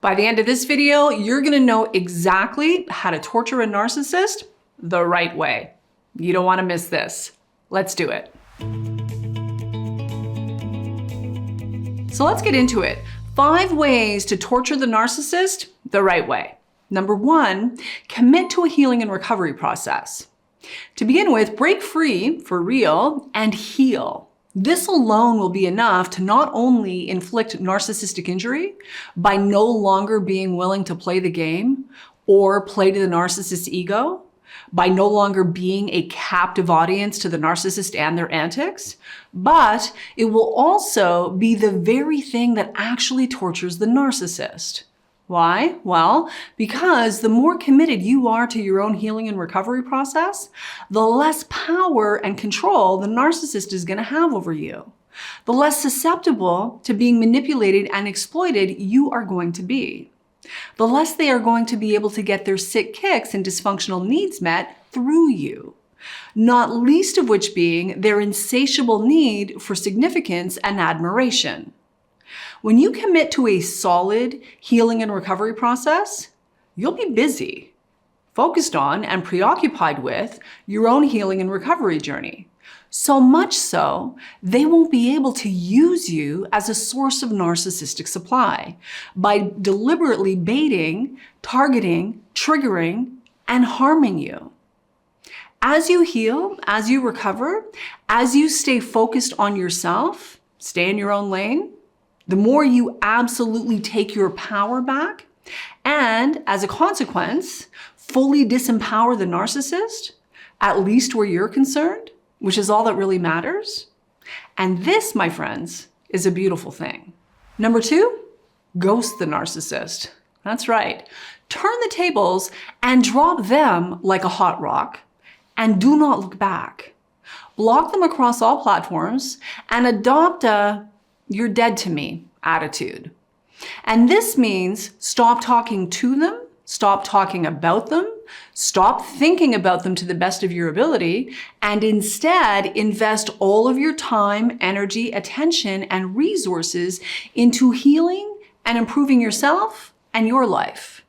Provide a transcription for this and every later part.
By the end of this video, you're gonna know exactly how to torture a narcissist the right way. You don't wanna miss this. Let's do it. So let's get into it. 5 ways to torture the narcissist the right way. Number 1, commit to a healing and recovery process. To begin with, break free for real and heal. This alone will be enough to not only inflict narcissistic injury by no longer being willing to play the game or play to the narcissist's ego, by no longer being a captive audience to the narcissist and their antics, but it will also be the very thing that actually tortures the narcissist. Why? Well, because the more committed you are to your own healing and recovery process, the less power and control the narcissist is going to have over you. The less susceptible to being manipulated and exploited you are going to be. The less they are going to be able to get their sick kicks and dysfunctional needs met through you. Not least of which being their insatiable need for significance and admiration. When you commit to a solid healing and recovery process, you'll be busy, focused on and preoccupied with your own healing and recovery journey. So much so, they won't be able to use you as a source of narcissistic supply by deliberately baiting, targeting, triggering, and harming you. As you heal, as you recover, as you stay focused on yourself, stay in your own lane, the more you absolutely take your power back and, as a consequence, fully disempower the narcissist, at least where you're concerned, which is all that really matters. And this, my friends, is a beautiful thing. Number 2, ghost the narcissist. That's right. Turn the tables and drop them like a hot rock and do not look back. Block them across all platforms and adopt a "you're dead to me" attitude. And this means stop talking to them, stop talking about them, stop thinking about them to the best of your ability, and instead invest all of your time, energy, attention, and resources into healing and improving yourself and your life.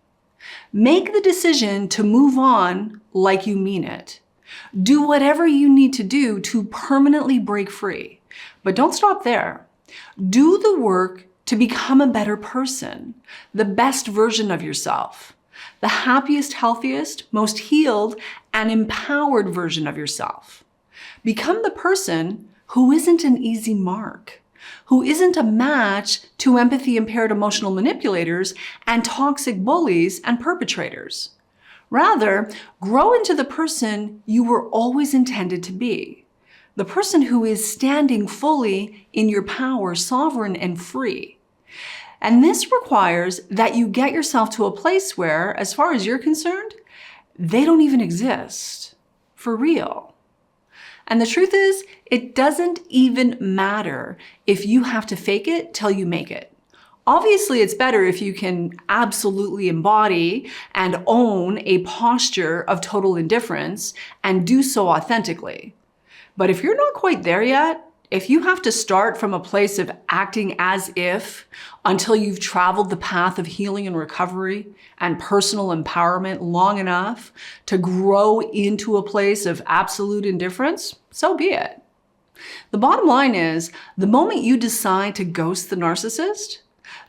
Make the decision to move on like you mean it. Do whatever you need to do to permanently break free. But don't stop there. Do the work to become a better person, the best version of yourself, the happiest, healthiest, most healed, and empowered version of yourself. Become the person who isn't an easy mark, who isn't a match to empathy-impaired emotional manipulators and toxic bullies and perpetrators. Rather, grow into the person you were always intended to be. The person who is standing fully in your power, sovereign and free. And this requires that you get yourself to a place where, as far as you're concerned, they don't even exist. For real. And the truth is, it doesn't even matter if you have to fake it till you make it. Obviously, it's better if you can absolutely embody and own a posture of total indifference and do so authentically. But if you're not quite there yet, if you have to start from a place of acting as if until you've traveled the path of healing and recovery and personal empowerment long enough to grow into a place of absolute indifference, so be it. The bottom line is, the moment you decide to ghost the narcissist,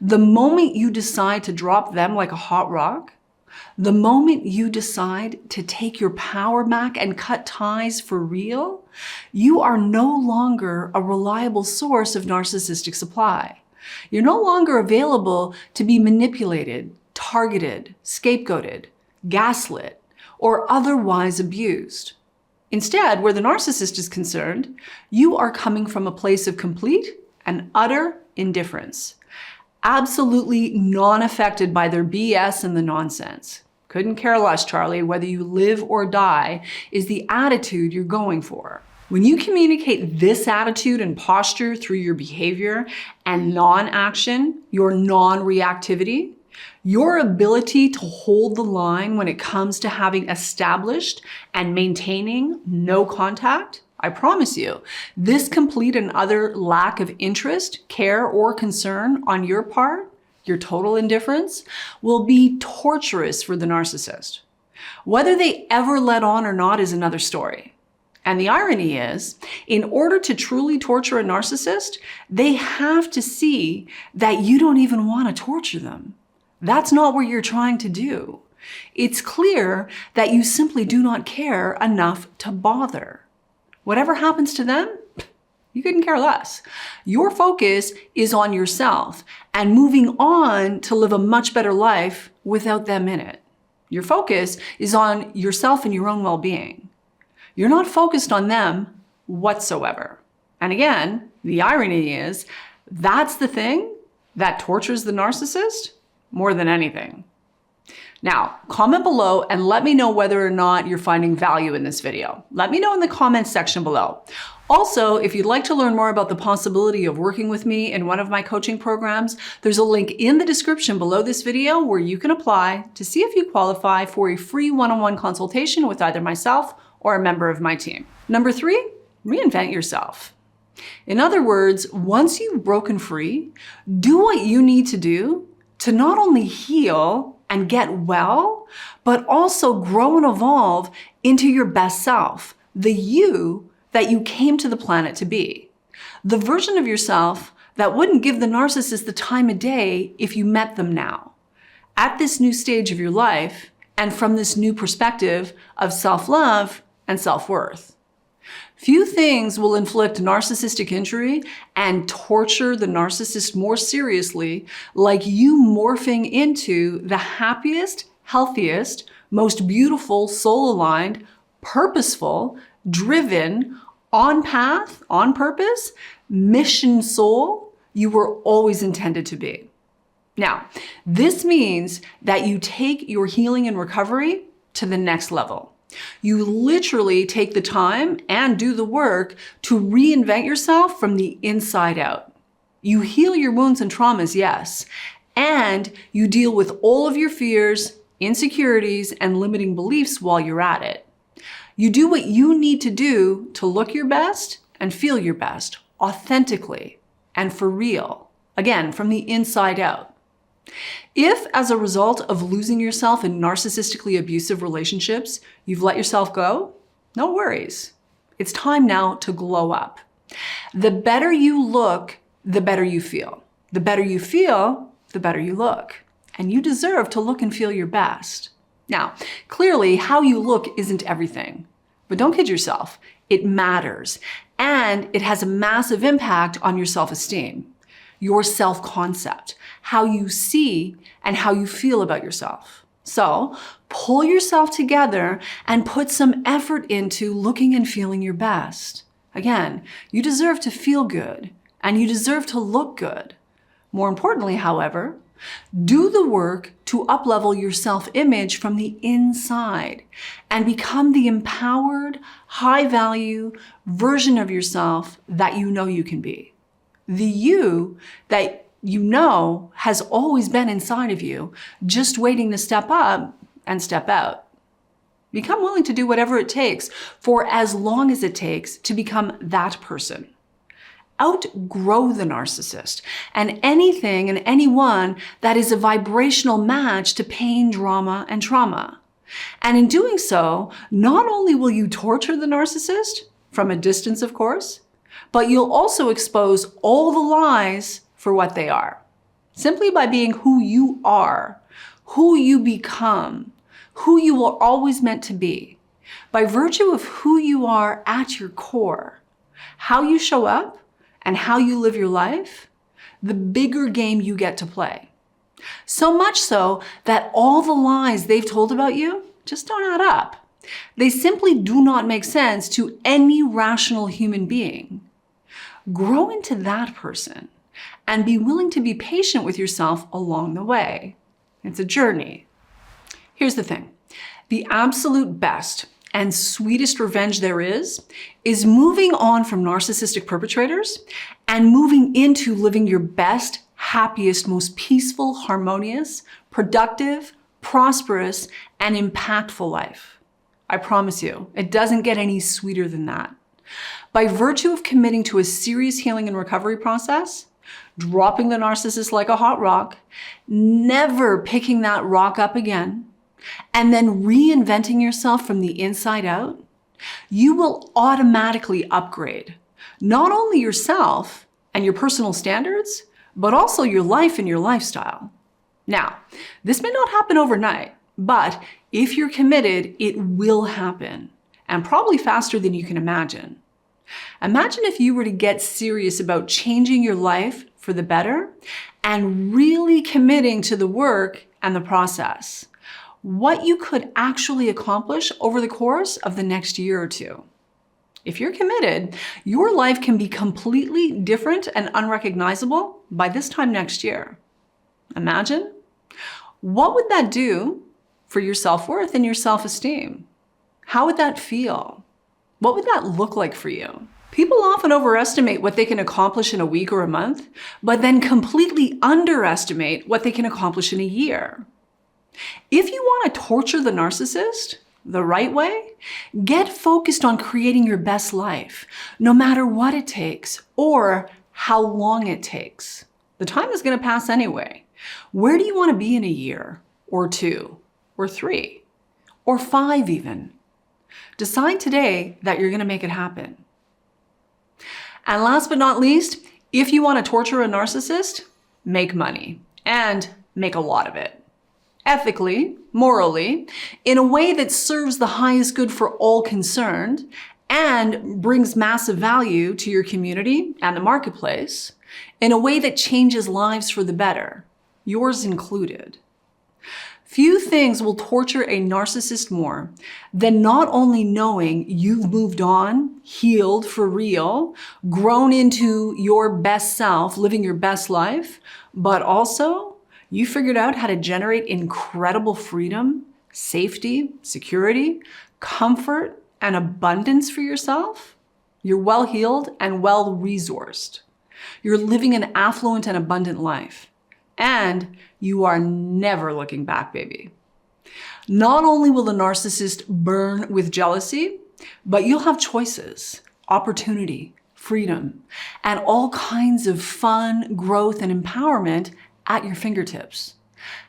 the moment you decide to drop them like a hot rock, the moment you decide to take your power back and cut ties for real, you are no longer a reliable source of narcissistic supply. You're no longer available to be manipulated, targeted, scapegoated, gaslit, or otherwise abused. Instead, where the narcissist is concerned, you are coming from a place of complete and utter indifference. Absolutely non-affected by their BS and the nonsense. Couldn't care less, Charlie, whether you live or die is the attitude you're going for. When you communicate this attitude and posture through your behavior and non-action, your non-reactivity, your ability to hold the line when it comes to having established and maintaining no contact, I promise you, this complete and utter lack of interest, care, or concern on your part your total indifference, will be torturous for the narcissist. Whether they ever let on or not is another story. And the irony is, in order to truly torture a narcissist, they have to see that you don't even want to torture them. That's not what you're trying to do. It's clear that you simply do not care enough to bother. Whatever happens to them, you couldn't care less. Your focus is on yourself and moving on to live a much better life without them in it. Your focus is on yourself and your own well-being. You're not focused on them whatsoever. And again, the irony is, that's the thing that tortures the narcissist more than anything. Now, comment below and let me know whether or not you're finding value in this video. Let me know in the comments section below. Also, if you'd like to learn more about the possibility of working with me in one of my coaching programs, there's a link in the description below this video where you can apply to see if you qualify for a free one-on-one consultation with either myself or a member of my team. Number 3, reinvent yourself. In other words, once you've broken free, do what you need to do to not only heal and get well, but also grow and evolve into your best self, the you that you came to the planet to be. The version of yourself that wouldn't give the narcissist the time of day if you met them now. At this new stage of your life, and from this new perspective of self-love and self-worth. Few things will inflict narcissistic injury and torture the narcissist more seriously like you morphing into the happiest, healthiest, most beautiful, soul-aligned, purposeful, driven, on path, on purpose, mission soul you were always intended to be. Now, this means that you take your healing and recovery to the next level. You literally take the time and do the work to reinvent yourself from the inside out. You heal your wounds and traumas, yes, and you deal with all of your fears, insecurities, and limiting beliefs while you're at it. You do what you need to do to look your best and feel your best, authentically and for real, again, from the inside out. If, as a result of losing yourself in narcissistically abusive relationships, you've let yourself go, no worries. It's time now to glow up. The better you look, the better you feel. The better you feel, the better you look. And you deserve to look and feel your best. Now, clearly, how you look isn't everything. But don't kid yourself. It matters. And it has a massive impact on your self-esteem, your self-concept, how you see and how you feel about yourself. So pull yourself together and put some effort into looking and feeling your best. Again, you deserve to feel good and you deserve to look good. More importantly, however, do the work to uplevel your self-image from the inside and become the empowered, high-value version of yourself that you know you can be. The you that you know has always been inside of you, just waiting to step up and step out. Become willing to do whatever it takes for as long as it takes to become that person. Outgrow the narcissist and anything and anyone that is a vibrational match to pain, drama, and trauma. And in doing so, not only will you torture the narcissist, from a distance of course, but you'll also expose all the lies for what they are. Simply by being who you are, who you become, who you were always meant to be, by virtue of who you are at your core, how you show up and how you live your life, the bigger game you get to play. So much so that all the lies they've told about you just don't add up. They simply do not make sense to any rational human being. Grow into that person and be willing to be patient with yourself along the way. It's a journey. Here's the thing. The absolute best and sweetest revenge there is moving on from narcissistic perpetrators and moving into living your best, happiest, most peaceful, harmonious, productive, prosperous, and impactful life. I promise you, it doesn't get any sweeter than that. By virtue of committing to a serious healing and recovery process, dropping the narcissist like a hot rock, never picking that rock up again, and then reinventing yourself from the inside out, you will automatically upgrade not only yourself and your personal standards, but also your life and your lifestyle. Now, this may not happen overnight, but if you're committed, it will happen, and probably faster than you can imagine. Imagine if you were to get serious about changing your life for the better and really committing to the work and the process. What you could actually accomplish over the course of the next year or two. If you're committed, your life can be completely different and unrecognizable by this time next year. Imagine. What would that do for your self-worth and your self-esteem? How would that feel? What would that look like for you? People often overestimate what they can accomplish in a week or a month, but then completely underestimate what they can accomplish in a year. If you want to torture the narcissist the right way, get focused on creating your best life, no matter what it takes or how long it takes. The time is going to pass anyway. Where do you want to be in a year, or 2, or 3, or 5 even? Decide today that you're going to make it happen. And last but not least, if you want to torture a narcissist, make money, and make a lot of it. Ethically, morally, in a way that serves the highest good for all concerned and brings massive value to your community and the marketplace, in a way that changes lives for the better, yours included. Few things will torture a narcissist more than not only knowing you've moved on, healed for real, grown into your best self, living your best life, but also you figured out how to generate incredible freedom, safety, security, comfort, and abundance for yourself. You're well-heeled and well-resourced. You're living an affluent and abundant life. And you are never looking back, baby. Not only will the narcissist burn with jealousy, but you'll have choices, opportunity, freedom, and all kinds of fun, growth, and empowerment at your fingertips.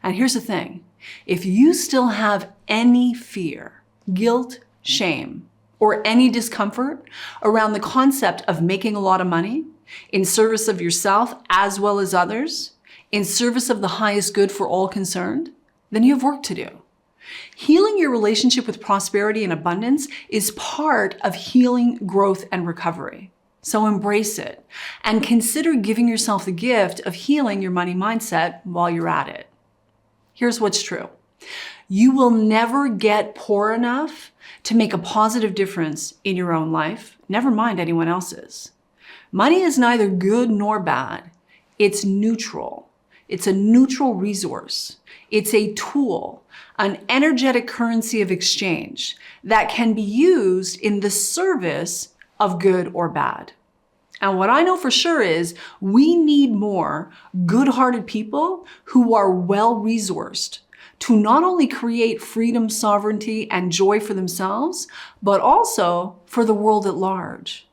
And here's the thing. If you still have any fear, guilt, shame, or any discomfort around the concept of making a lot of money in service of yourself as well as others, in service of the highest good for all concerned, then you have work to do. Healing your relationship with prosperity and abundance is part of healing, growth, and recovery. So embrace it and consider giving yourself the gift of healing your money mindset while you're at it. Here's what's true. You will never get poor enough to make a positive difference in your own life, never mind anyone else's. Money is neither good nor bad. It's neutral. It's a neutral resource. It's a tool, an energetic currency of exchange that can be used in the service of good or bad. And what I know for sure is we need more good-hearted people who are well-resourced to not only create freedom, sovereignty, and joy for themselves, but also for the world at large.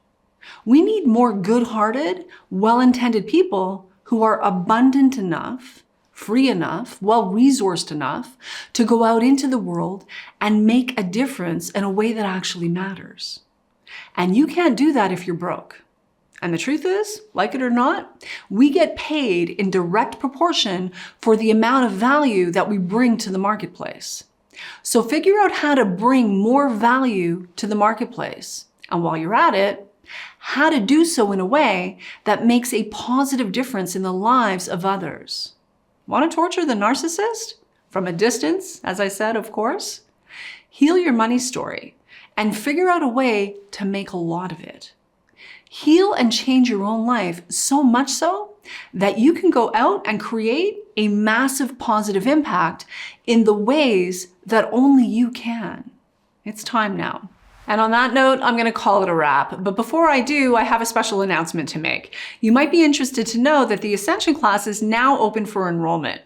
We need more good-hearted, well-intended people who are abundant enough, free enough, well-resourced enough to go out into the world and make a difference in a way that actually matters. And you can't do that if you're broke. And the truth is, like it or not, we get paid in direct proportion for the amount of value that we bring to the marketplace. So figure out how to bring more value to the marketplace. And while you're at it, how to do so in a way that makes a positive difference in the lives of others. Want to torture the narcissist? From a distance, as I said, of course. Heal your money story and figure out a way to make a lot of it. Heal and change your own life so much so that you can go out and create a massive positive impact in the ways that only you can. It's time now. And on that note, I'm going to call it a wrap. But before I do, I have a special announcement to make. You might be interested to know that the Ascension Class is now open for enrollment.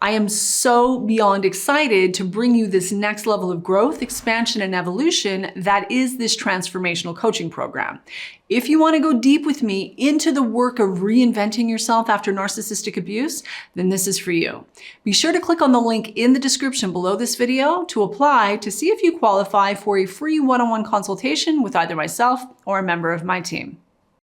I am so beyond excited to bring you this next level of growth, expansion, and evolution that is this transformational coaching program. If you want to go deep with me into the work of reinventing yourself after narcissistic abuse, then this is for you. Be sure to click on the link in the description below this video to apply to see if you qualify for a free one-on-one consultation with either myself or a member of my team.